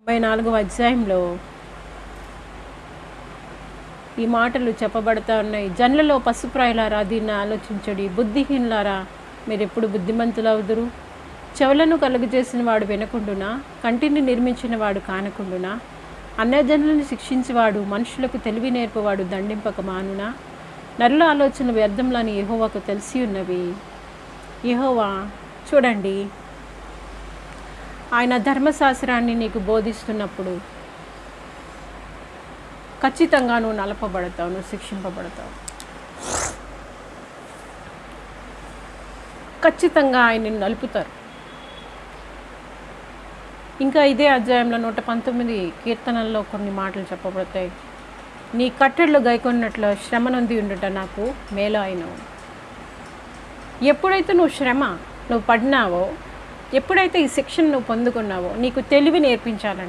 34వ అధ్యాయంలో ఈ మాటలు చెప్పబడతా ఉన్నాయి. జనులలో పశుప్రాయులారా దీన్ని ఆలోచించడి, బుద్ధిహీనులారా మీరెప్పుడు బుద్ధిమంతులవుదురు. చెవులను కలుగజేసిన వాడు వినకుండునా, కంటిని నిర్మించిన వాడు కానకుండునా, అన్యజనులను శిక్షించేవాడు మనుషులకు తెలివి నేర్పవాడు దండింపక మానునా. నరుల ఆలోచనలు వ్యర్థంలోని యెహోవాకు తెలిసి ఉన్నవి. యెహోవా చూడండి, ఆయన ధర్మశాస్త్రాన్ని నీకు బోధిస్తున్నప్పుడు ఖచ్చితంగా నువ్వు నలపబడతావు, నువ్వు శిక్షింపబడతావు. ఖచ్చితంగా ఆయన నలుపుతారు. ఇంకా ఇదే అధ్యాయంలో 119 కీర్తనల్లో కొన్ని మాటలు చెప్పబడతాయి. నీ కట్టడలు గైకొన్నట్లు శ్రమ నొంది ఉండుట నాకు మేలు అయినవు. ఎప్పుడైతే నువ్వు పడినావో, ఎప్పుడైతే ఈ శిక్షను నువ్వు పొందుకున్నావో, నీకు తెలివి నేర్పించాలంట.